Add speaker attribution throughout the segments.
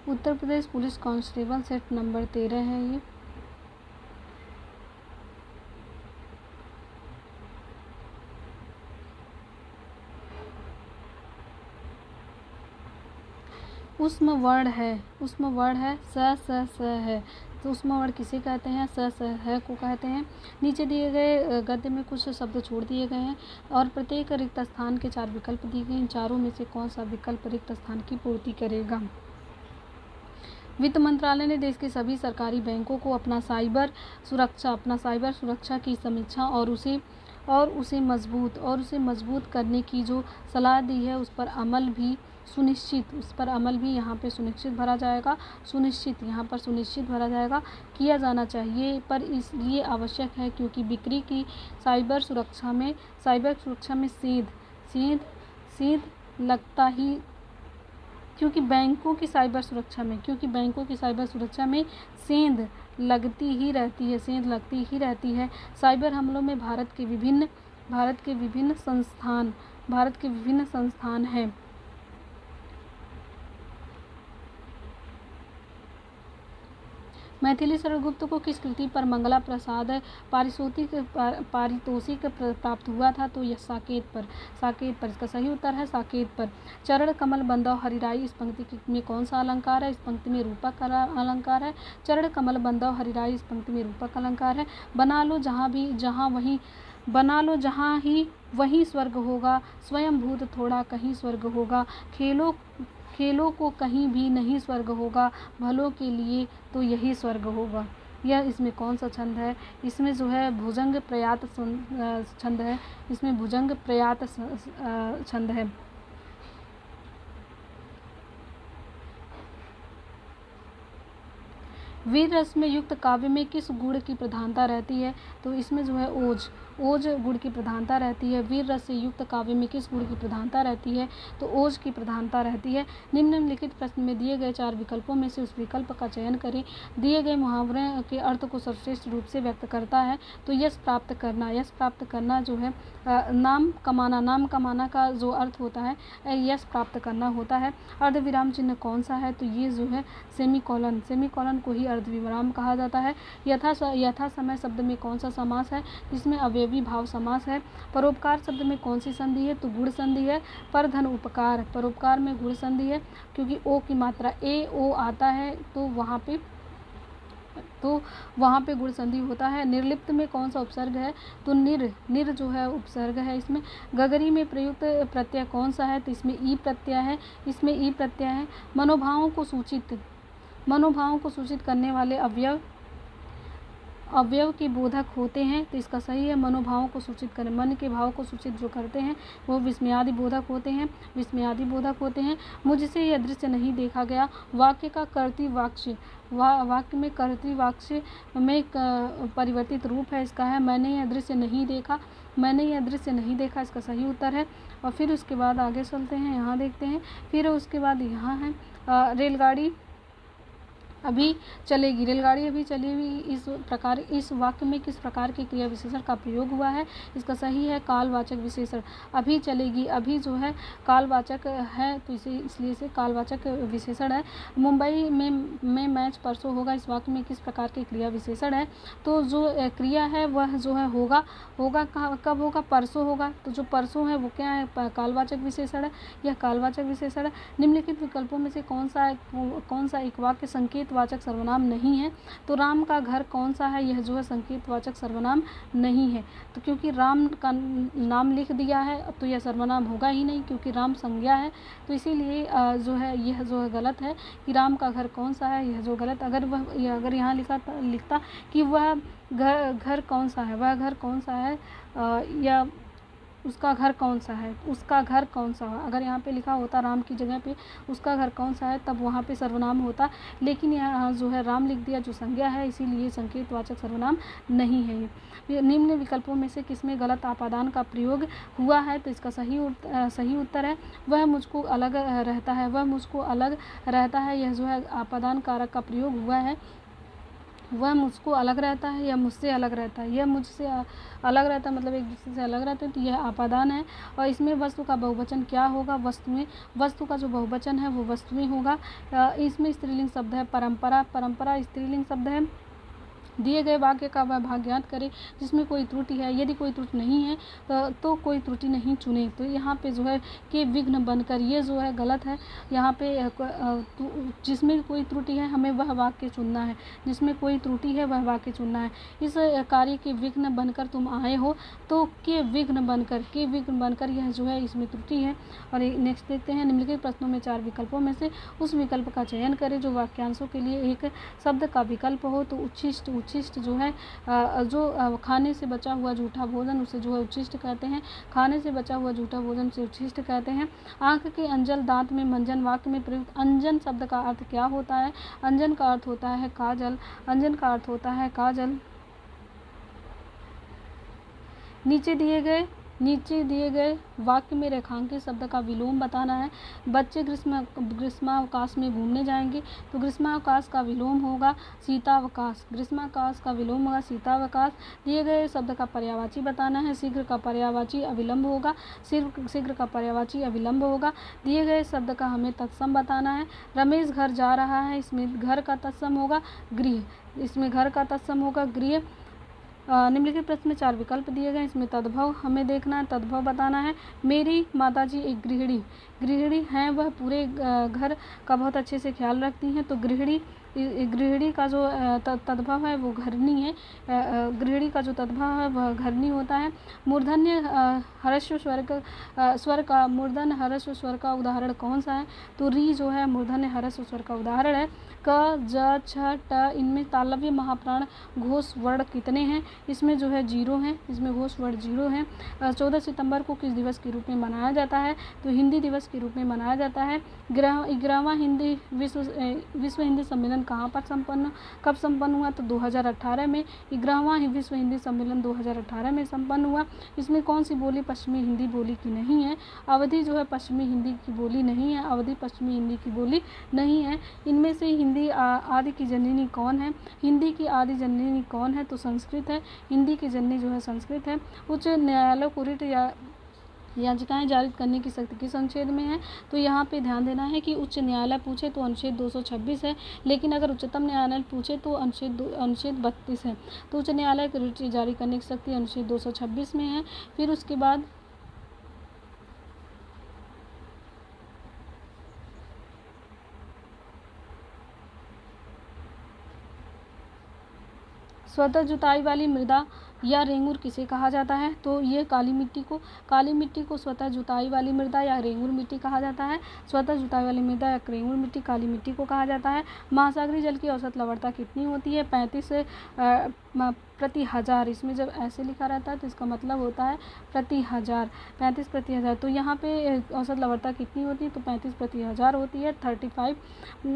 Speaker 1: Uttar Pradesh police constable set number 13 है ये। उष्म वर्ण है स है, तो उष्म वर्ण किसे कहते हैं? स है को कहते हैं। नीचे दिए गए गद्य में कुछ शब्द छोड़ दिए गए हैं और प्रत्येक रिक्त स्थान के 4 विकल्प दिए गए। इन चारों में से कौन सा विकल्प रिक्त स्थान की पूर्ति करेगा? वित्त मंत्रालय ने देश के सभी सरकारी बैंकों को अपना साइबर सुरक्षा की समीक्षा और उसे मजबूत करने की जो सलाह दी है उस पर अमल भी यहाँ पे सुनिश्चित भरा जाएगा किया जाना चाहिए। पर इसलिए आवश्यक है क्योंकि बिक्री की साइबर सुरक्षा में सेंध लगता ही क्योंकि बैंकों की साइबर सुरक्षा में सेंध लगती ही रहती है। साइबर हमलों में भारत के विभिन्न संस्थान हैं। मैथिली शरण गुप्त को किस कृति पर मंगला प्रसाद पारितोषिक प्राप्त हुआ था? तो यह साकेत पर। इसका सही उत्तर है साकेत पर। चरण कमल बंधव हरिराई इस पंक्ति में कौन सा अलंकार है? इस पंक्ति में रूपक अलंकार है। चरण कमल बंधव हरिराई इस पंक्ति में रूपक अलंकार है। बना लो जहाँ ही वहीं स्वर्ग होगा, स्वयं भूत थोड़ा कहीं स्वर्ग होगा, खेलों को कहीं भी नहीं स्वर्ग होगा, भलों के लिए तो यही स्वर्ग होगा। यह इसमें कौन सा छंद है? इसमें जो है भुजंग प्रयात छंद है। छंद है। वीर रस में युक्त काव्य में किस गुण की प्रधानता रहती है? तो इसमें जो है ओज गुण की प्रधानता रहती है। वीर रस से युक्त काव्य में किस गुण की प्रधानता रहती है? तो ओज की प्रधानता रहती है। निम्नलिखित प्रश्न में दिए गए 4 विकल्पों में से उस विकल्प का चयन करें। दिए गए मुहावरे के अर्थ को सर्वश्रेष्ठ रूप से व्यक्त करता है। तो यश प्राप्त करना जो है नाम कमाना का जो अर्थ होता है यश प्राप्त करना होता है। अर्धविराम चिन्ह कौन सा है? तो ये जो है सेमीकोलन को ही अर्धविराम कहा जाता है। यथा समय शब्द में कौन सा समास है? इसमें अवयवी भाव समास है। परोपकार शब्द में कौन सी संधि है? तो गुण संधि है। परधन उपकार, परोपकार में गुण संधि है क्योंकि ओ की मात्रा ए ओ आता है तो वहाँ पे गुण संधि होता है। निर्लिप्त में कौन सा उपसर्ग है? तो निर जो है उपसर्ग है इसमें। गगरी में प्रयुक्त प्रत्यय कौन सा है? तो इसमें ई प्रत्यय है। मनोभावों को सूचित करने वाले अवयव के बोधक होते हैं। तो इसका सही है मनोभावों को सूचित करें। मन के भाव को सूचित जो करते हैं वो विस्मयादि बोधक होते हैं। मुझसे यह दृश्य नहीं देखा गया। वाक्य का कर्तृवाच्य वाक्य में कर्तृवाच्य में परिवर्तित रूप है। इसका है मैंने यह दृश्य नहीं देखा। इसका सही उत्तर है। और फिर उसके बाद आगे चलते हैं, यहाँ देखते हैं। फिर उसके बाद यहाँ है रेलगाड़ी अभी चलेगी। इस वाक्य में किस प्रकार के क्रिया विशेषण का प्रयोग हुआ है? इसका सही है कालवाचक विशेषण। अभी चलेगी, अभी जो है कालवाचक है तो इसलिए इसे कालवाचक विशेषण है। मुंबई में मैच परसों होगा, इस वाक्य में किस प्रकार के क्रिया विशेषण है? तो जो क्रिया है वह जो है होगा कब होगा? परसों होगा। तो जो परसों है वो क्या है? कालवाचक विशेषण है। यह कालवाचक विशेषण है। निम्नलिखित विकल्पों में से कौन सा एक वाक्य संकेत वाचक सर्वनाम नहीं है? तो राम का घर कौन सा है? यह जो है संकेतवाचक सर्वनाम नहीं है। तो क्योंकि राम का नाम लिख दिया है तो यह सर्वनाम होगा ही नहीं क्योंकि राम संज्ञा है। तो इसीलिए जो है यह जो है गलत है कि राम का घर कौन सा है, यह जो गलत। अगर यहाँ लिखता कि वह घर कौन सा है या उसका घर कौन सा है, अगर यहाँ पे लिखा होता राम की जगह पे उसका घर कौन सा है तब वहाँ पे सर्वनाम होता। लेकिन यहाँ जो है राम लिख दिया जो संज्ञा है, इसीलिए संकेतवाचक सर्वनाम नहीं है ये। निम्न विकल्पों में से किसमें गलत आपादान का प्रयोग हुआ है? तो इसका सही उत्तर है वह मुझको अलग रहता है। यह जो है आपादान कारक का प्रयोग हुआ है वह मुझको अलग रहता है या मुझसे अलग रहता है, यह मुझसे अलग रहता है, मतलब एक दूसरे से अलग रहते हैं, तो यह आपादान है। और इसमें वस्तु का बहुवचन क्या होगा, वस्तुएं, वस्तु का जो बहुवचन है वो वस्तुएं होगा। इसमें स्त्रीलिंग शब्द है परंपरा, परंपरा स्त्रीलिंग शब्द है। दिए गए वाक्य का वह भाग ज्ञात करें जिसमें कोई त्रुटि है, यदि कोई त्रुटि नहीं है तो कोई त्रुटि नहीं चुने। तो यहाँ पे जो है कि विघ्न बनकर, ये जो है गलत है। यहाँ पे जिसमें कोई त्रुटि है हमें वह वाक्य चुनना है, जिसमें कोई त्रुटि है वह वाक्य चुनना है। इस कार्य के विघ्न बनकर तुम आए हो, तो के विघ्न बनकर यह जो है इसमें त्रुटि है। और नेक्स्ट देखते हैं, निम्नलिखित प्रश्नों में 4 विकल्पों में से उस विकल्प का चयन करें जो वाक्यांशों के लिए एक शब्द का विकल्प हो। तो उच्छिष्ट, उच्छिष्ट जो है जो खाने से बचा हुआ झूठा भोजन, उसे जो है उच्छिष्ट कहते हैं। खाने से बचा हुआ झूठा भोजन से उच्छिष्ट कहते हैं। आंख के अंजल, दांत में मंजन, वाक्य में प्रयुक्त अंजन शब्द का अर्थ क्या होता है? अंजन का अर्थ होता है काजल, अंजन का अर्थ होता है काजल। नीचे दिए गए वाक्य में रेखांकित शब्द का विलोम बताना है। बच्चे ग्रीष्मावकाश में घूमने जाएंगे, तो ग्रीष्मावकाश का विलोम होगा शीतावकाश, ग्रीष्मावकाश का विलोम होगा शीतावकाश। दिए गए शब्द का पर्यायवाची बताना है, शीघ्र का पर्यायवाची अविलंब होगा, शीघ्र का पर्यायवाची अविलंब होगा। दिए गए शब्द का हमें तत्सम बताना है। रमेश घर जा रहा है, इसमें घर का तत्सम होगा गृह, इसमें घर का तत्सम होगा गृह। निम्नलिखित प्रश्न में 4 विकल्प दिए गए, इसमें तद्भव हमें देखना है, तद्भव बताना है। मेरी माताजी एक गृहिणी हैं, वह पूरे घर का बहुत अच्छे से ख्याल रखती हैं, तो गृहिणी का जो तद्भव है वो घरनी है। गृहिणी का जो तद्भव है वह घरनी होता है। मूर्धन्य ह्रस्व स्वर का, मूर्धन्य ह्रस्व स्वर का उदाहरण कौन सा है? तो री जो है मूर्धन्य ह्रस्व स्वर का उदाहरण है। क, ज, छ, ट, इनमें तालव्य महाप्राण घोष वर्ण कितने हैं? इसमें जो है 0 हैं, इसमें घोष वर्ण 0 हैं। 14 सितंबर को किस दिवस के रूप में मनाया जाता है? तो हिंदी दिवस के रूप में मनाया जाता है। 11वां हिंदी विश्व हिंदी सम्मेलन कब संपन्न हुआ? तो 2018 में 11वां विश्व हिंदी सम्मेलन 2018 में संपन्न हुआ। इसमें कौन सी बोली पश्चिमी हिंदी बोली की नहीं है? अवधी जो है पश्चिमी हिंदी की बोली नहीं है, अवधी पश्चिमी हिंदी की बोली नहीं है। इनमें से हिंदी आदि की जननी कौन है? हिंदी की आदि जननी कौन है? तो संस्कृत है, हिंदी की जननी जो है संस्कृत है। उच्च न्यायालय को रिट या याचिकाएं जारी करने की शक्ति किस अनुच्छेद में है? तो यहाँ पे ध्यान देना है कि उच्च न्यायालय पूछे तो अनुच्छेद 226 है, लेकिन अगर उच्चतम न्यायालय पूछे तो अनुच्छेद 32 है। तो उच्च न्यायालय को रिट जारी करने की शक्ति अनुच्छेद 226 में है। फिर उसके बाद स्वतः जुताई वाली मृदा या रेंगुर किसे कहा जाता है? तो ये काली मिट्टी को स्वतः जुताई वाली मृदा या रेंगुर मिट्टी कहा जाता है। स्वतः जुताई वाली मृदा या रेंगुर मिट्टी काली मिट्टी को कहा जाता है। महासागरीय जल की औसत लवणता कितनी होती है? 35 प्रति हजार। इसमें जब ऐसे लिखा रहता है तो इसका मतलब होता है प्रति हजार, 35 प्रति हजार। तो यहाँ पे औसत लवणता कितनी होती है? तो 35 प्रति हजार होती है, 35।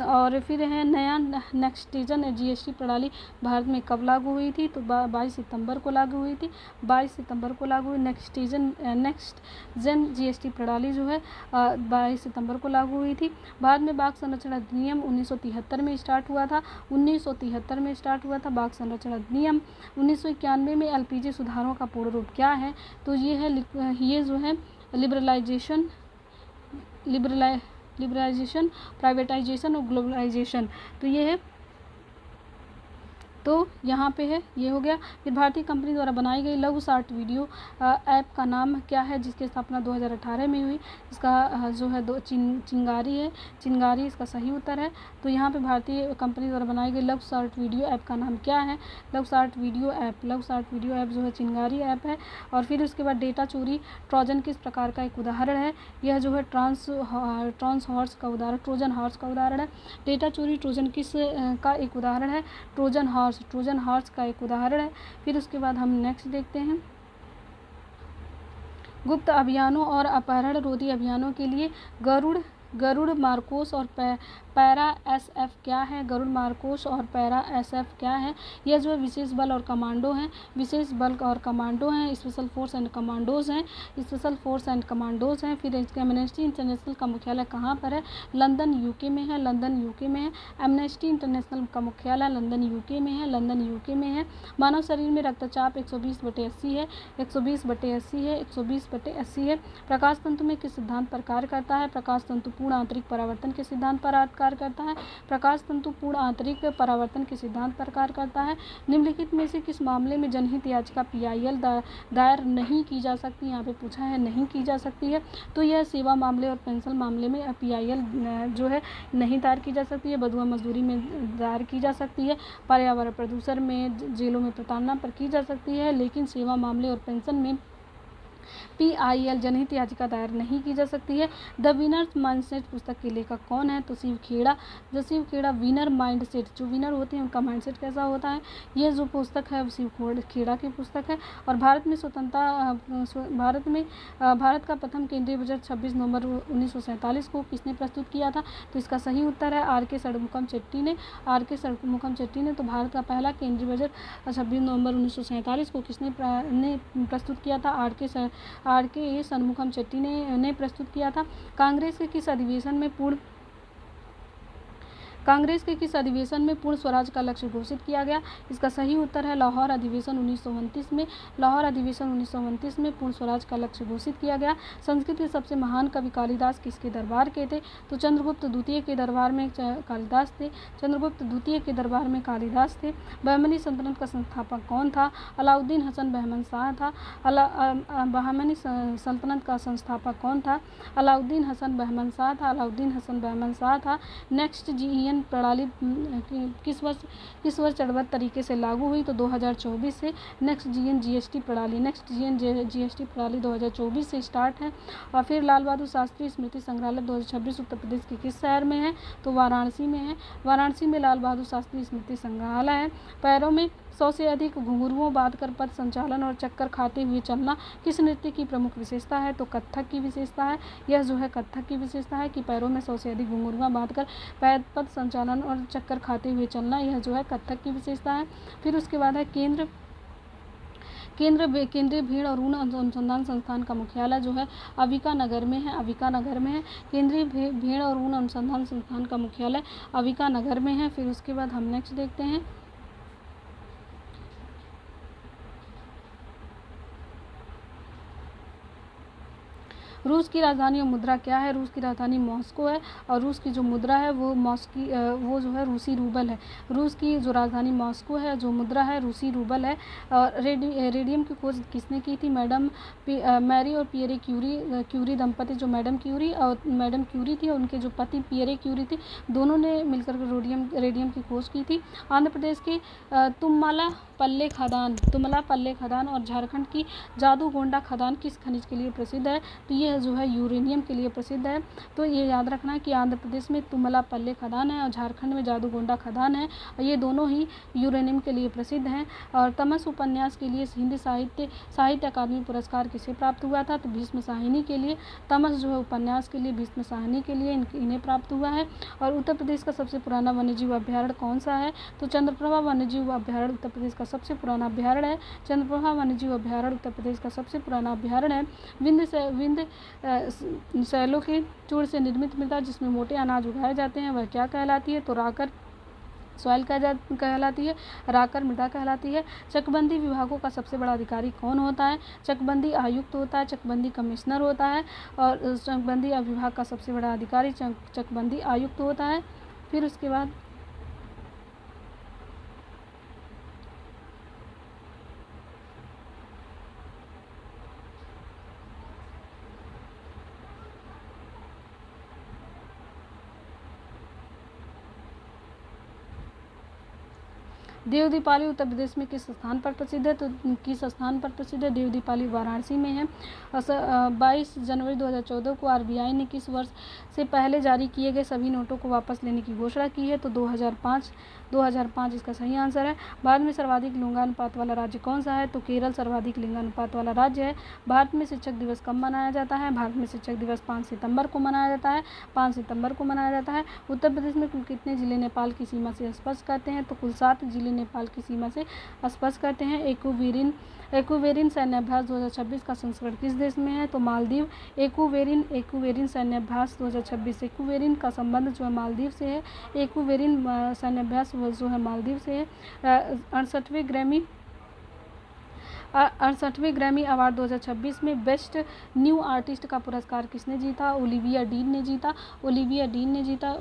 Speaker 1: और फिर है नया नेक्स्टजेन GST प्रणाली भारत में कब लागू हुई थी? तो 22 सितंबर को लागू हुई थी, 22 सितंबर को लागू हुई। नेक्स्ट जेन GST प्रणाली जो है 22 सितंबर को लागू हुई थी। भारत में बाघ संरक्षण अधिनियम 1973 में स्टार्ट हुआ था, 1973 में स्टार्ट हुआ था बाघ संरक्षण अधिनियम। 1991 में LPG सुधारों का पूर्ण रूप क्या है? तो ये जो है लिबरलाइजेशन, प्राइवेटाइजेशन और ग्लोबलाइजेशन। तो ये है, तो यहाँ पे है, ये हो गया। फिर भारतीय कंपनी द्वारा बनाई गई लघु शार्ट वीडियो ऐप का नाम क्या है जिसकी स्थापना 2018 में हुई? इसका जो है चिंगारी इसका सही उत्तर है। तो यहाँ पे भारतीय कंपनी द्वारा बनाई गई लघु शार्ट वीडियो ऐप का नाम क्या है? लघु शार्ट वीडियो ऐप जो है चिंगारी ऐप है। और फिर उसके बाद डेटा चोरी ट्रोजन किस प्रकार का एक उदाहरण है? यह जो है ट्रोजन हॉर्स का उदाहरण है। डेटा चोरी ट्रोजन किस का एक उदाहरण है? ट्रोजन हॉर्स का एक उदाहरण है। फिर उसके बाद हम नेक्स्ट देखते हैं, गुप्त अभियानों और अपहरण रोधी अभियानों के लिए गरुड़ गरुड़ मार्कोस और पैरा एसएफ क्या है? गरुड़ मार्कोस और पैरा एसएफ क्या है? यह जो है विशेष बल और कमांडो हैं, विशेष बल और कमांडो हैं, स्पेशल फोर्स एंड कमांडोज हैं, स्पेशल फोर्स एंड कमांडोज हैं। फिर इसके एमनेस्टी इंटरनेशनल का मुख्यालय कहाँ पर है? लंदन यूके में है, लंदन यूके में है। एमनेस्टी इंटरनेशनल का मुख्यालय लंदन यूके में है, लंदन यूके में है। मानव शरीर में रक्तचाप 120/80 है, 120/80 है, 120/80 है। प्रकाश तंतु में किस सिद्धांत पर कार्य करता है? प्रकाश तंतु पूर्ण आंतरिक परावर्तन के सिद्धांत पर कार्य करता है। प्रकाश तंतु पूर्ण आंतरिक परावर्तन के सिद्धांत पर कार्य करता है। निम्नलिखित में से किस मामले में जनहित याचिका PIL दायर नहीं की जा सकती? यहाँ पे पूछा है नहीं की जा सकती है, तो यह सेवा मामले और पेंशन मामले में PIL जो है नहीं दायर की जा सकती है। बधुआ मजदूरी में दायर की जा सकती है, पर्यावरण प्रदूषण में, जेलों में प्रताड़ना पर की जा सकती है, लेकिन सेवा मामले और पेंशन में PIL जनहित याचिका दायर नहीं की जा सकती है। द विनर्स माइंडसेट पुस्तक के लेखक कौन है? तो शिव खेड़ा। जो शिव खेड़ा विनर माइंडसेट, जो विनर होते हैं उनका माइंडसेट कैसा होता है, ये जो पुस्तक है वो शिव खेड़ा की पुस्तक है। और भारत में भारत का प्रथम केंद्रीय बजट 26 नवंबर 1947 को किसने प्रस्तुत किया था? तो इसका सही उत्तर है RK षणमुखम चेट्टी ने। RK षणमुखम चेट्टी ने। तो भारत का पहला केंद्रीय बजट 26 नवंबर 1947 को किसने प्रस्तुत किया था? RK षणमुखम चेट्टी ने प्रस्तुत किया था। कांग्रेस के किस अधिवेशन में पूर्ण स्वराज का लक्ष्य घोषित किया गया? इसका सही उत्तर है लाहौर अधिवेशन 1929 में। लाहौर अधिवेशन 1929 में पूर्ण स्वराज का लक्ष्य घोषित किया गया। संस्कृत के सबसे महान कवि कालिदास किसके दरबार के थे? तो चंद्रगुप्त द्वितीय के दरबार में कालिदास थे। चंद्रगुप्त द्वितीय के दरबार में कालिदास थे। बहमनी सल्तनत का संस्थापक कौन था? अलाउद्दीन हसन बहमन शाह था। बहमनी सल्तनत का संस्थापक कौन था? अलाउद्दीन हसन बहमन शाह था। अलाउद्दीन हसन बहमन शाह था। नेक्स्ट GEN प्रणाली किस वर्ष चरणबद्ध तरीके से लागू हुई? तो 2024 से नेक्स्ट GN GST प्रणाली 2024 से स्टार्ट है। और फिर लाल बहादुर शास्त्री स्मृति संग्रहालय 2026 उत्तर प्रदेश के किस शहर में है? तो वाराणसी में है। वाराणसी में लाल बहादुर शास्त्री स्मृति संग्रहालय है। पैरों में 100 से अधिक घुंघरुओं बांधकर पथ संचालन और चक्कर खाते हुए चलना किस नृत्य की प्रमुख विशेषता है? तो कथक की विशेषता है। यह जो है कथक की विशेषता है कि पैरों में 100 से अधिक घुंघरुआं बांधकर पथ संचालन और चक्कर खाते हुए चलना, यह जो है कथक की विशेषता है। फिर उसके बाद है केंद्रीय भीड़ और ऊन अनुसंधान संस्थान का मुख्यालय जो है अविका नगर में है। अविका नगर में है। केंद्रीय भीड़ और ऊन अनुसंधान संस्थान का मुख्यालय अविका नगर में है। फिर उसके बाद हम नेक्स्ट देखते हैं रूस की राजधानी और मुद्रा क्या है? रूस की राजधानी मॉस्को है और रूस की जो मुद्रा है वो वो जो है रूसी रूबल है। रूस की जो राजधानी मॉस्को है, जो मुद्रा है रूसी रूबल है। और रेडियम की खोज किसने की थी? मैरी और पियरे क्यूरी दंपति, जो मैडम क्यूरी थी और उनके जो पति पियरे क्यूरी थे, दोनों ने मिलकर रेडियम की खोज की थी। आंध्र प्रदेश की तुमला पल्ले खदान और झारखंड की जादूगोंडा खदान किस खनिज के लिए प्रसिद्ध है? तो ये जो है यूरेनियम के लिए प्रसिद्ध है। तो ये याद रखना है कि आंध्र प्रदेश में तुमला पल्ले खदान है और झारखंड में जादूगोंडा खदान है और ये दोनों ही यूरेनियम के लिए प्रसिद्ध हैं। और तमस उपन्यास के लिए हिंदी साहित्य अकादमी पुरस्कार किसे प्राप्त हुआ था? तो भीष्म साहिनी के लिए। तमस जो है उपन्यास के लिए भीष्म साहिनी के लिए इन्हें प्राप्त हुआ है। और उत्तर प्रदेश का सबसे पुराना वन्यजीव अभ्यारण्य कौन सा है? तो चंद्रप्रभा वन्यजीव अभ्यारण्य उत्तर प्रदेश का सबसे पुराना अभ्यारण्य है। चंद्रप्रभा वन्यजीव अभ्यारण्य उत्तर प्रदेश का सबसे पुराना अभ्यारण्य है। विंध्य शैलों के चूर्ण से निर्मित मृदा जिसमें मोटे अनाज उगाए जाते हैं वह क्या कहलाती है? तो राकर सॉइल कहलाती है। राकर मृदा कहलाती है। चकबंदी विभागों का सबसे बड़ा अधिकारी कौन होता है? चकबंदी आयुक्त होता है, चकबंदी कमिश्नर होता है और चकबंदी विभाग का सबसे बड़ा अधिकारी चकबंदी आयुक्त होता है। फिर उसके बाद देव दीपावली उत्तर प्रदेश में किस स्थान पर प्रसिद्ध है? तो किस स्थान पर प्रसिद्ध है? देव दीपावली वाराणसी में है। 22 जनवरी 2014 को आरबीआई ने किस वर्ष से पहले जारी किए गए सभी नोटों को वापस लेने की घोषणा की है? तो 2005 इसका सही आंसर है। भारत में सर्वाधिक लिंगानुपात वाला राज्य कौन सा है? तो केरल सर्वाधिक लिंगानुपात वाला राज्य है। भारत में शिक्षक दिवस कब मनाया जाता है? भारत में शिक्षक दिवस 5 सितंबर को मनाया जाता है। 5 सितंबर को मनाया जाता है। उत्तर प्रदेश में कुल कितने जिले नेपाल की सीमा से स्पर्श करते हैं? तो कुल 7 जिले नेपाल की सीमा से स्पर्श करते हैं। एक्वेरिन सैन्याभ्यास 2026 का संस्करण किस देश में है? तो मालदीव। एक्वेरिन सैन्याभ्यास 2026 एक्वेरिन का संबंध जो है मालदीव से है। एक्वेरिन सैन्याभ्यास जो है मालदीव से है। 68वें ग्रैमी अवार्ड 2026 में बेस्ट न्यू आर्टिस्ट का पुरस्कार किसने जीता? ओलिविया डीन ने जीता।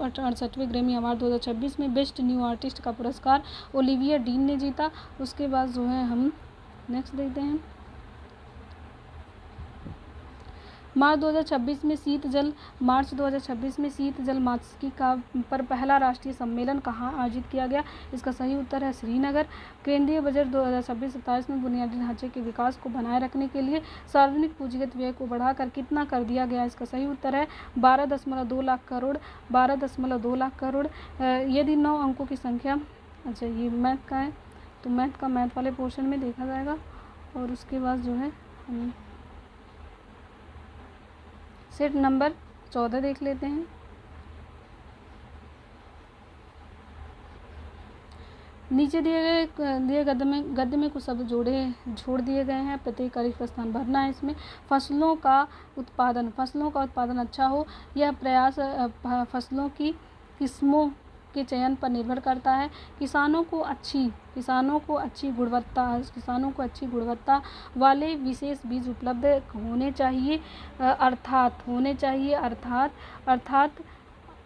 Speaker 1: 68वें ग्रैमी अवार्ड 2026 में बेस्ट न्यू आर्टिस्ट का पुरस्कार ओलिविया डीन ने जीता। उसके बाद जो है हम नेक्स्ट देखते हैं। मार्च 2026 में शीत जल मासिकी का पर पहला राष्ट्रीय सम्मेलन कहाँ आयोजित किया गया? इसका सही उत्तर है श्रीनगर। केंद्रीय बजट 2026-27 में बुनियादी ढांचे के विकास को बनाए रखने के लिए सार्वजनिक पूंजीगत व्यय को बढ़ाकर कितना कर दिया गया? इसका सही उत्तर है 12.2 लाख करोड़। 12.2 लाख करोड़। यदि 9 अंकों की संख्या, अच्छा ये मैथ का है तो मैथ वाले पोर्शन में देखा जाएगा। और उसके बाद जो है हम सेट नंबर 14 देख लेते हैं। नीचे दिए गद्य में कुछ शब्द छोड़ दिए गए हैं। प्रत्येक अरिक्त स्थान भरना है। इसमें फसलों का उत्पादन अच्छा हो, यह प्रयास फसलों की किस्मों के चयन पर निर्भर करता है। किसानों को अच्छी गुणवत्ता वाले विशेष बीज उपलब्ध होने चाहिए।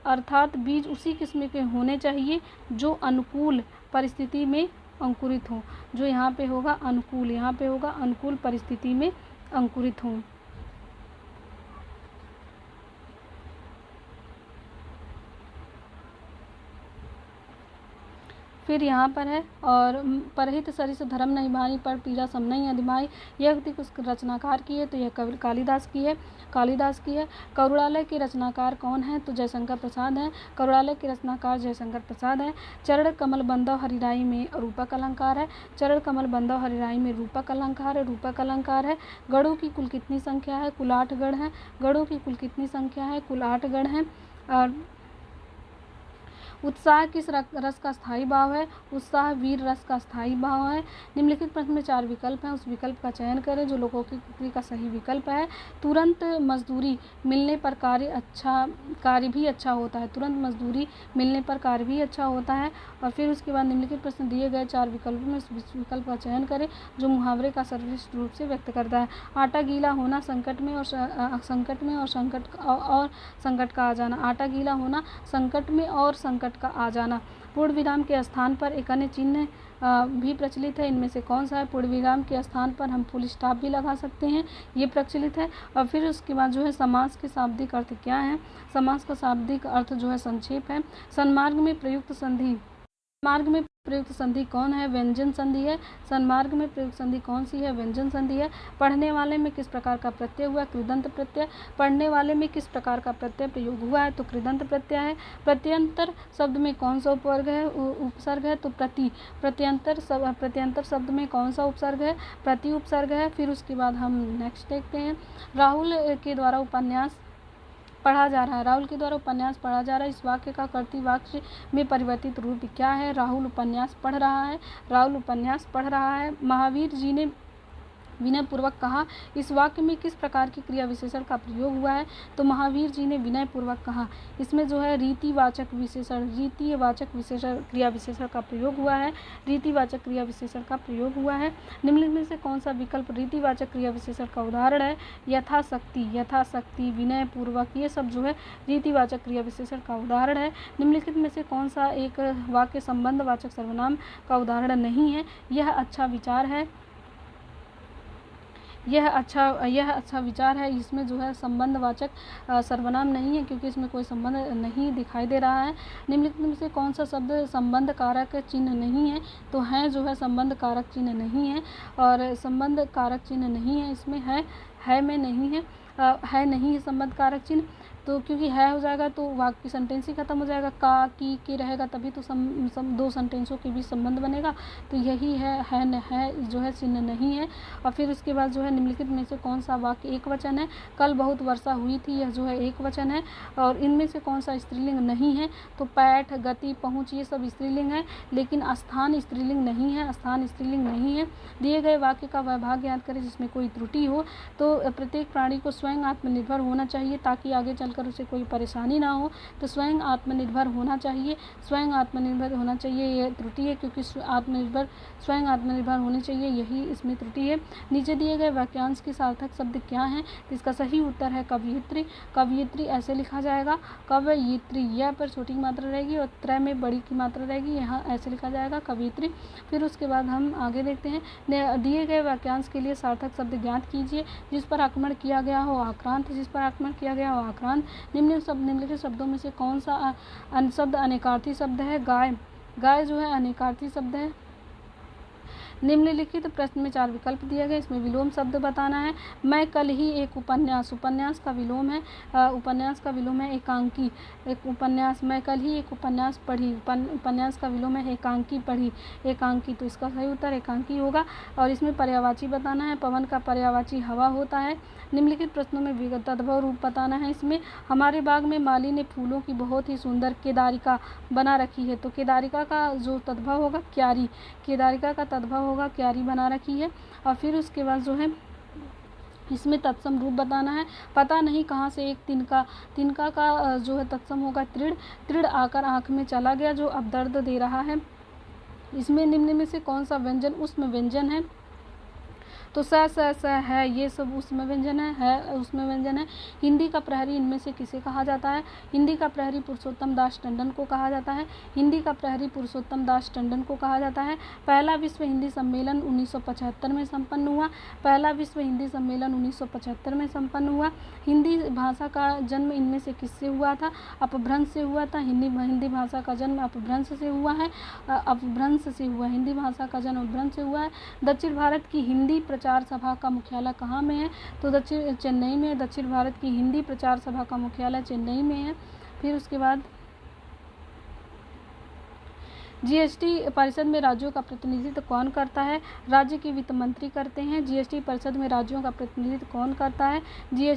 Speaker 1: अर्थात बीज उसी किस्म के होने चाहिए जो अनुकूल परिस्थिति में अंकुरित हो। जो यहाँ पे होगा अनुकूल परिस्थिति में अंकुरित हो। फिर यहाँ पर है और परहित सरिस धर्म नहीं भाई पर पीरा सम नहीं अधिमाई। यह उक्ति कुछ रचनाकार की है? तो यह कवि कालिदास की है। करुणालय के रचनाकार कौन है? तो जयशंकर प्रसाद हैं। करुणालय के रचनाकार जयशंकर प्रसाद हैं। चरण कमल बंधव हरिराई में रूपक अलंकार है। रूपक अलंकार है। गढ़ों की कुल कितनी संख्या है? कुल 8 गढ़ हैं। कुल 8 गढ़ हैं। और उत्साह किस रस का स्थायी भाव है? उत्साह वीर रस का स्थायी भाव है। निम्नलिखित प्रश्न में 4 विकल्प हैं, उस विकल्प का चयन करें जो लोकोक्ति का सही विकल्प है। तुरंत मजदूरी मिलने पर कार्य भी अच्छा होता है। और फिर उसके बाद निम्नलिखित प्रश्न दिए गए 4 विकल्पों में उस विकल्प का चयन करें जो मुहावरे का सर्वश्रेष्ठ रूप से व्यक्त करता है। आटा गीला होना, संकट में और संकट का आ जाना। आटा गीला होना, संकट में और संकट का आ जाना। पूर्ण विराम के स्थान पर एक अन्य चिन्ह भी प्रचलित है। इनमें से कौन सा है? पूर्ण विराम के स्थान पर हम फुल स्टॉप भी लगा सकते हैं, ये प्रचलित है। और फिर उसके बाद जो है समास के शाब्दिक अर्थ क्या है? समास का शाब्दिक अर्थ जो है संक्षेप है। सन्मार्ग में प्रयुक्त संधि कौन है? व्यंजन संधि है। सन्मार्ग में प्रयुक्त संधि कौन सी है? व्यंजन संधि है। पढ़ने वाले में किस प्रकार का प्रत्यय हुआ? कृदंत प्रत्यय। पढ़ने वाले में किस प्रकार का प्रत्यय प्रयोग हुआ है? तो कृदंत प्रत्यय है। प्रत्यंतर शब्द में कौन सा उपसर्ग है? तो प्रति। प्रत्यंतर शब्द में कौन सा उपसर्ग है? प्रति उपसर्ग है। फिर उसके बाद हम नेक्स्ट देखते हैं। राहुल के द्वारा उपन्यास पढ़ा जा रहा है। इस वाक्य का कर्तृ वाक्य में परिवर्तित रूप क्या है? राहुल उपन्यास पढ़ रहा है। महावीर जी ने विनय पूर्वक कहा। इस वाक्य में किस प्रकार की क्रिया विशेषण का प्रयोग हुआ है? तो महावीर जी ने विनय पूर्वक कहा। इसमें जो है रीतिवाचक क्रिया विशेषण का प्रयोग हुआ है। निम्नलिखित में से कौन सा विकल्प रीतिवाचक क्रिया विशेषण का उदाहरण है? यथाशक्ति, विनय पूर्वक, ये सब जो है रीतिवाचक क्रिया विशेषण का उदाहरण है। निम्नलिखित में से कौन सा एक वाक्य संबंधवाचक सर्वनाम का उदाहरण नहीं है? यह अच्छा विचार है। यह अच्छा विचार है। इसमें जो है संबंधवाचक सर्वनाम नहीं है, क्योंकि इसमें कोई संबंध नहीं दिखाई दे रहा है। निम्नलिखित में से कौन सा शब्द संबंध कारक चिन्ह नहीं है? तो है जो है संबंध कारक चिन्ह नहीं है, और संबंध कारक चिन्ह नहीं है इसमें है में नहीं है, है नहीं है संबंध कारक चिन्ह। तो क्योंकि है हो जाएगा तो वाक्य सेंटेंस ही खत्म हो जाएगा, का की के रहेगा तभी तो दो सेंटेंसों के बीच संबंध बनेगा। तो यही है जो है चिन्ह नहीं है। और फिर उसके बाद जो है निम्नलिखित में से कौन सा वाक्य एक वचन है? कल बहुत वर्षा हुई थी, यह जो है एक वचन है। और इनमें से कौन सा स्त्रीलिंग नहीं है? तो पैठ, गति, पहुँच, ये सब स्त्रीलिंग है, लेकिन स्थान स्त्रीलिंग नहीं है, स्थान स्त्रीलिंग नहीं है। दिए गए वाक्य का वह भाग याद करें जिसमें कोई त्रुटि हो। तो प्रत्येक प्राणी को स्वयं आत्मनिर्भर होना चाहिए ताकि आगे चलकर उसे कोई परेशानी ना हो। तो स्वयं आत्मनिर्भर होना चाहिए, स्वयं आत्मनिर्भर होना चाहिए, यह त्रुटि है, क्योंकि स्वयं आत्मनिर्भर होनी चाहिए, यही इसमें त्रुटि है। नीचे दिए गए वाक्यांश के सार्थक शब्द क्या हैं? तो इसका सही उत्तर है कवयित्री। कवयित्री ऐसे लिखा जाएगा, कवयित्री, यह पर छोटी की मात्रा रहेगी और त्रय में बड़ी की मात्रा रहेगी, यहाँ ऐसे लिखा जाएगा कवयित्री। फिर उसके बाद हम आगे देखते हैं, दिए गए वाक्यांश के लिए सार्थक शब्द ज्ञात कीजिए। जिस पर आक्रमण किया गया हो आक्रांत, जिस पर आक्रमण किया गया हो आक्रांत। निम्नलिखित शब्दों में से कौन सा शब्द अनेकार्थी शब्द है? गाय, गाय जो है अनेकार्थी शब्द है। निम्नलिखित प्रश्न में 4 विकल्प दिए गए, इसमें विलोम शब्द बताना है। मैं कल ही एक उपन्यास, उपन्यास का विलोम है, उपन्यास का विलोम है एकांकी, एक उपन्यास, मैं कल ही एक उपन्यास पढ़ी, उपन्यास का विलोम है एकांकी पढ़ी, एकांकी, तो इसका सही उत्तर एकांकी होगा। और इसमें पर्यायवाची बताना है, पवन का पर्यायवाची हवा होता है। निम्नलिखित प्रश्नों में तद्भव रूप बताना है। इसमें हमारे बाग में माली ने फूलों की बहुत ही सुंदर केदारिका बना रखी है, तो केदारिका का जो तद्भव होगा क्यारी, केदारिका का तद्भव होगा क्यारी बना रखी है। और फिर उसके बाद जो है इसमें तत्सम रूप बताना है। पता नहीं कहाँ से एक तिनका का जो है तत्सम होगा तृण आकर आँख में चला गया, जो अब दर्द दे रहा है। इसमें निम्न में से कौन सा व्यंजन उसमें व्यंजन है? तो स है, ये सब उसमें व्यंजन है उसमें व्यंजन है। हिंदी का प्रहरी इनमें से किसे कहा जाता है? हिंदी का प्रहरी पुरुषोत्तम दास टंडन को कहा जाता है, हिंदी का प्रहरी पुरुषोत्तम दास टंडन को कहा जाता है। पहला विश्व हिंदी सम्मेलन 1975 में संपन्न हुआ, पहला विश्व हिंदी सम्मेलन 1975 में संपन्न हुआ। हिंदी भाषा का जन्म इनमें से किससे हुआ था? अपभ्रंश से हुआ था। हिंदी भाषा का जन्म अपभ्रंश से हुआ है, अपभ्रंश से हुआ, हिंदी भाषा का जन्म अपभ्रंश से हुआ है। दक्षिण भारत की हिंदी प्रचार सभा का मुख्यालय कहाँ में है? तो चेन्नई में। दक्षिण भारत की हिंदी प्रचार सभा का मुख्यालय चेन्नई में है। फिर उसके बाद जीएसटी परिषद में राज्यों का प्रतिनिधित्व कौन करता है? राज्य के वित्त मंत्री करते हैं। जीएसटी परिषद में राज्यों का प्रतिनिधित्व कौन करता है?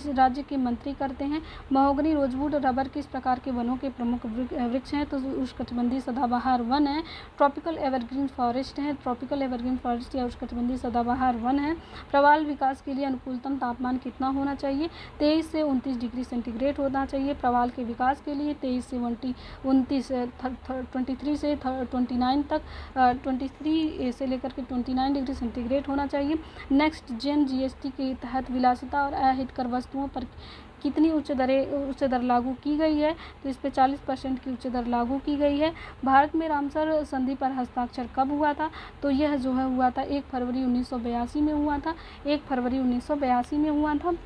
Speaker 1: राज्य के मंत्री करते हैं। महोगनी, रोजवुड, रबर किस प्रकार के वनों के प्रमुख वृक्ष हैं? तो उष्णकटिबंधीय सदाबहार वन है। ट्रॉपिकल एवरग्रीन फॉरेस्ट है, ट्रॉपिकल एवरग्रीन फॉरेस्ट या उष्णकटिबंधीय सदाबहार वन है। प्रवाल विकास के लिए अनुकूलतम तापमान कितना होना चाहिए? 23 से 29 डिग्री सेंटीग्रेड होना चाहिए। प्रवाल के विकास के लिए 23 से 23 से 29 तक 23 से लेकर के 29 डिग्री सेंटीग्रेड होना चाहिए। नेक्स्ट जेन जीएसटी के तहत विलासिता और अहितकर वस्तुओं पर कितनी उच्च दर लागू की गई है? तो इस पर 40% की उच्च दर लागू की गई है। भारत में रामसर संधि पर हस्ताक्षर कब हुआ था? तो यह जो है हुआ था 1 फरवरी 1982 में हुआ था, 1 फरवरी 1982 में हुआ था।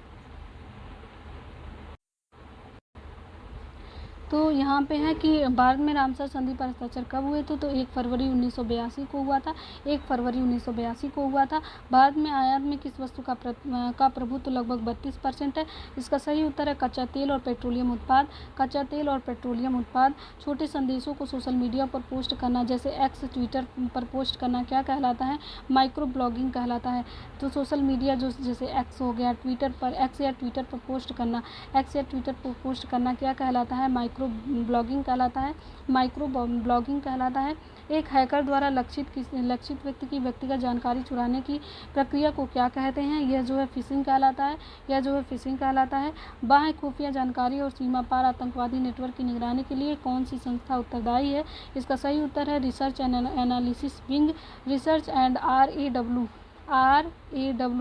Speaker 1: तो यहाँ पे है कि भारत में रामसर संधि पर हस्ताक्षर कब हुए थे? तो 1 फरवरी 1982 को हुआ था, 1 फरवरी 1982 को हुआ था। भारत में आयात में किस वस्तु का प्रभुत्व लगभग 32% है? इसका सही उत्तर है कच्चा तेल और पेट्रोलियम उत्पाद, कच्चा तेल और पेट्रोलियम उत्पाद। छोटे संदेशों को सोशल मीडिया पर पोस्ट करना, जैसे एक्स, ट्विटर पर पोस्ट करना क्या कहलाता है? माइक्रो ब्लॉगिंग कहलाता है। तो सोशल मीडिया जो जैसे एक्स हो गया, ट्विटर पर एक्स या ट्विटर पर पोस्ट करना, एक्स या ट्विटर पर पोस्ट करना क्या कहलाता है? माइक्रो ब्लॉगिंग कहलाता है, माइक्रो ब्लॉगिंग कहलाता है। एक हैकर द्वारा लक्षित व्यक्ति की व्यक्तिगत जानकारी चुराने की प्रक्रिया को क्या कहते हैं? यह जो है फिशिंग कहलाता है, यह जो है फिशिंग कहलाता है। बाह्य खुफिया जानकारी और सीमा पार आतंकवादी नेटवर्क की निगरानी के लिए कौन सी संस्था उत्तरदायी है? इसका सही उत्तर है research and analysis wing, research and RAW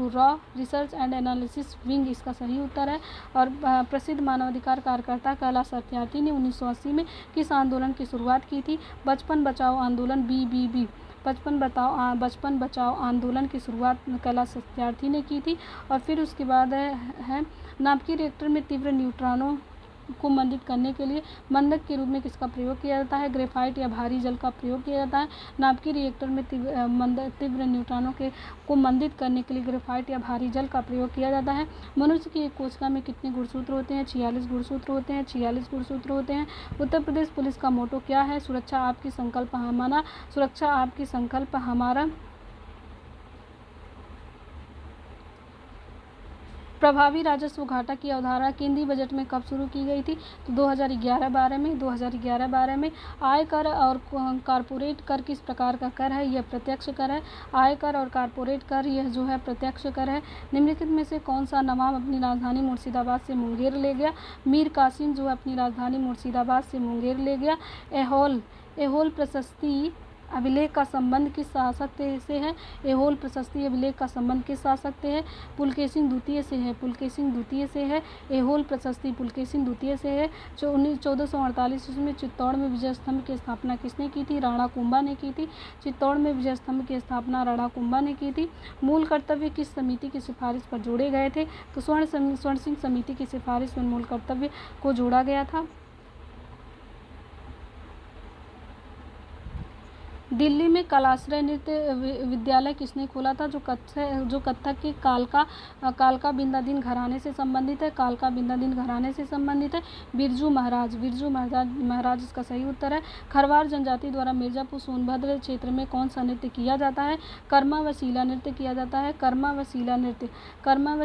Speaker 1: raw research and analysis wing इसका सही उत्तर है। और प्रसिद्ध मानवाधिकार कार्यकर्ता कैलाश सत्यार्थी ने 1980 में किस आंदोलन की शुरुआत की थी? बचपन बचाओ आंदोलन, BBB, बचपन बचाओ आंदोलन की शुरुआत कैलाश सत्यार्थी ने की थी। और फिर उसके बाद है नाभिकीय रिएक्टर में तीव्र न्यूट्रॉनों को मंदित करने के लिए मंदक के रूप में किसका प्रयोग किया जाता है? ग्रेफाइट या भारी जल का प्रयोग किया जाता है। नाभिकीय रिएक्टर में तीव्र न्यूट्रॉनों को मंदित करने के लिए ग्रेफाइट या भारी जल का प्रयोग किया जाता है। मनुष्य की एक कोशिका में कितने गुणसूत्र होते हैं? 46 गुणसूत्र होते हैं। 46 गुणसूत्र होते हैं। उत्तर प्रदेश पुलिस का मोटो क्या है? सुरक्षा आपकी संकल्प हमारा। सुरक्षा आपकी संकल्प हमारा। प्रभावी राजस्व घाटा की अवधारणा केंद्रीय बजट में कब शुरू की गई थी? तो 2011-12 में। 2011-12 में। आय कर और कारपोरेट कर किस प्रकार का कर है? यह प्रत्यक्ष कर है। आय कर और कारपोरेट कर यह जो है प्रत्यक्ष कर है। निम्नलिखित में से कौन सा नवाब अपनी राजधानी मुर्शिदाबाद से मुंगेर ले गया? मीर कासिम जो है अपनी राजधानी मुर्शिदाबाद से मुंगेर ले गया। एहोल प्रशस्ति अभिलेख का संबंध किस शासक से है? एहोल प्रशस्ति अभिलेख का संबंध किस शासक से है? पुलकेशिन द्वितीय से है। पुलकेशिन द्वितीय से है। एहोल प्रशस्ति पुलकेशिन द्वितीय से है। 1448 ईस्वी में चित्तौड़ में विजय स्तंभ की स्थापना किसने की थी? राणा कुंभा ने की थी। चित्तौड़ में विजय स्तंभ की स्थापना राणा कुंभा ने की थी। मूल कर्तव्य किस समिति की सिफारिश पर जोड़े गए थे? तो स्वर्ण सिंह समिति की सिफारिश में मूल कर्तव्य को जोड़ा गया था। दिल्ली में कलाश्रय नृत्य विद्यालय किसने खोला था? जो कथक के कालका बिंदादीन घराने से संबंधित है। कालका बिंदादीन घराने से संबंधित है। बिरजू महाराज इसका सही उत्तर है। खरवार जनजाति द्वारा मिर्जापुर सोनभद्र क्षेत्र में कौन सा नृत्य किया जाता है? कर्मा व शीला नृत्य किया जाता है। कर्मा व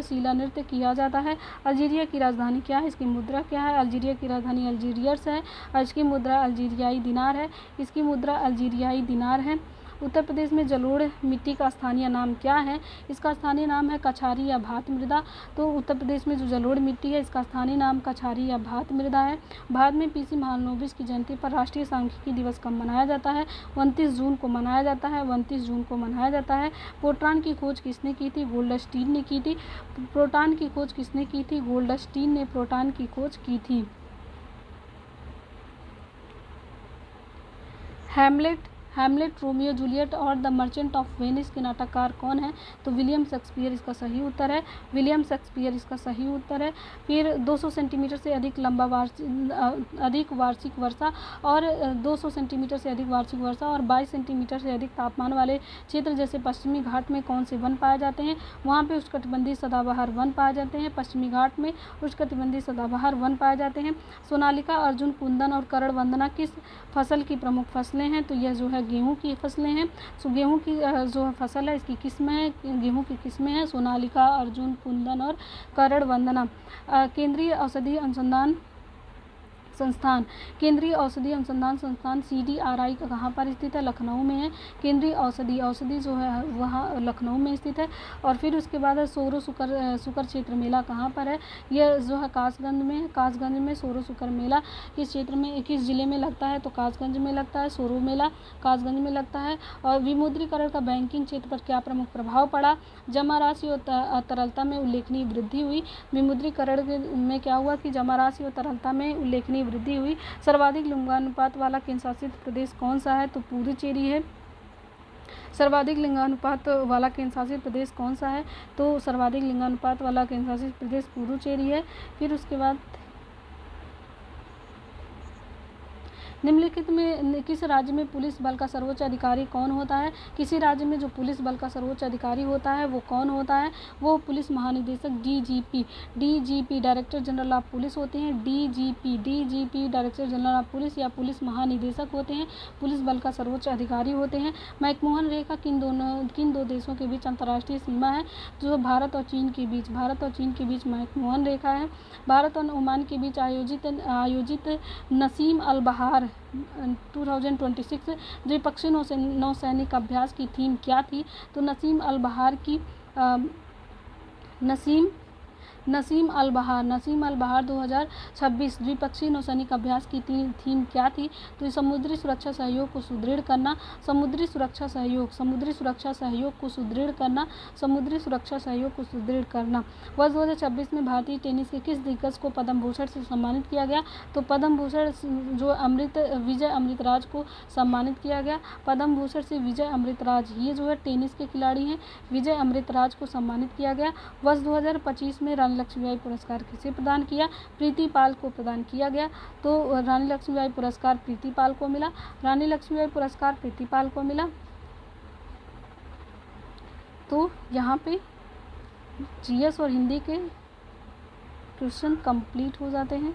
Speaker 1: शीला नृत्य किया जाता है। अल्जीरिया की राजधानी क्या है? इसकी मुद्रा क्या है? अल्जीरिया की राजधानी अल्जीरियस है। इसकी मुद्रा अल्जीरियाई दिनार है। इसकी मुद्रा अल्जीरियाई दिनार है। उत्तर प्रदेश में जलोढ़ मिट्टी का स्थानीय नाम क्या है? इसका स्थानीय नाम है कछारी या भात मृदा। तो उत्तर प्रदेश में जो जलोढ़ मिट्टी है इसका स्थानीय नाम कछारी या भात मृदा है। भारत में पीसी महालनोबिस की जयंती पर राष्ट्रीय सांख्यिकी दिवस कब मनाया जाता है? 29 जून को मनाया जाता है। 29 जून को मनाया जाता है। प्रोटॉन की खोज किसने की थी? गोल्डस्टीन ने की थी। प्रोटॉन की खोज किसने की थी? गोल्डस्टीन ने प्रोटॉन की खोज की थी। हैमलेट, रोमियो जूलियट और द मर्चेंट ऑफ वेनिस के नाटककार कौन है? तो विलियम शेक्सपियर इसका सही उत्तर है। विलियम शेक्सपियर इसका सही उत्तर है। फिर 200 सेंटीमीटर से अधिक वार्षिक वर्षा और 200 सेंटीमीटर से अधिक वार्षिक वर्षा और 22 सेंटीमीटर से अधिक तापमान वाले क्षेत्र जैसे पश्चिमी घाट में कौन से वन पाए जाते हैं? वहाँ पे उष्णकटिबंधीय सदाबहार वन पाए जाते हैं। पश्चिमी घाट में उष्णकटिबंधीय सदाबहार वन पाए जाते हैं। सोनालिका, अर्जुन, कुंदन और करण वंदना किस फसल की प्रमुख फसलें हैं? तो यह जो है गेहूं की फसलें हैं। सो गेहूं की जो फसल है इसकी किस्में हैं, गेहूं की किस्में हैं सोनालिका, अर्जुन, कुंदन और करण वंदना। केंद्रीय औषधि अनुसंधान संस्थान CDRI का कहाँ पर स्थित है? लखनऊ में है। केंद्रीय औषधि जो है वहाँ लखनऊ में स्थित है। और फिर उसके बाद है सोरो शुकर क्षेत्र मेला कहाँ पर है? यह जो है कासगंज में है। कासगंज में सोरो शुकर मेला किस क्षेत्र में, किस जिले में लगता है? तो कासगंज में लगता है। सोरो मेला कासगंज में लगता है। और विमुद्रीकरण का बैंकिंग क्षेत्र पर क्या प्रमुख प्रभाव पड़ा? जमा राशि और तरलता में उल्लेखनीय वृद्धि हुई। विमुद्रीकरण में क्या हुआ कि जमा राशि और तरलता में उल्लेखनीय वृद्धि हुई। सर्वाधिक लिंगानुपात वाला केंद्र शासित प्रदेश कौन सा है? तो पुडुचेरी है। सर्वाधिक लिंगानुपात वाला केंद्र शासित प्रदेश कौन सा है? तो सर्वाधिक लिंगानुपात वाला केंद्र शासित प्रदेश पुडुचेरी है। फिर उसके बाद निम्नलिखित में किस राज्य में पुलिस बल का सर्वोच्च अधिकारी कौन होता है? किसी राज्य में जो पुलिस बल का सर्वोच्च अधिकारी होता है वो कौन होता है? वो पुलिस महानिदेशक DGP director general of police होते हैं। DGP director general of police या पुलिस महानिदेशक होते हैं, पुलिस बल का सर्वोच्च अधिकारी होते हैं। मैकमोहन रेखा किन दो देशों के बीच अंतर्राष्ट्रीय सीमा है? जो भारत और चीन के बीच मैकमोहन रेखा है। भारत और ओमान के बीच आयोजित नसीम अल बहार 2026 द्विपक्षीय नौसैनिक अभ्यास की थीम क्या थी? तो नसीम नसीम अल बहार 2026 द्विपक्षीय नौसैनिक अभ्यास की थीम क्या थी? तो समुद्री सुरक्षा सहयोग को सुदृढ़ करना, समुद्री सुरक्षा सहयोग को सुदृढ़ करना, समुद्री सुरक्षा सहयोग को सुदृढ़ करना। वर्ष 2026 में भारतीय टेनिस के किस दिग्गज को पद्म भूषण से सम्मानित किया गया? तो पद्म भूषण जो विजय अमृतराज को सम्मानित किया गया। पद्म भूषण से विजय अमृतराज, ये जो है टेनिस के खिलाड़ी हैं, विजय अमृतराज को सम्मानित किया गया। वर्ष 2025 में रानी लक्ष्मीबाई पुरस्कार किसे प्रदान किया? प्रीति पाल को प्रदान किया गया। तो रानी लक्ष्मीबाई पुरस्कार प्रीति पाल को मिला। रानी लक्ष्मीबाई पुरस्कार प्रीति पाल को मिला। तो यहाँ पे जीएस और हिंदी के क्वेश्चन कंप्लीट हो जाते हैं।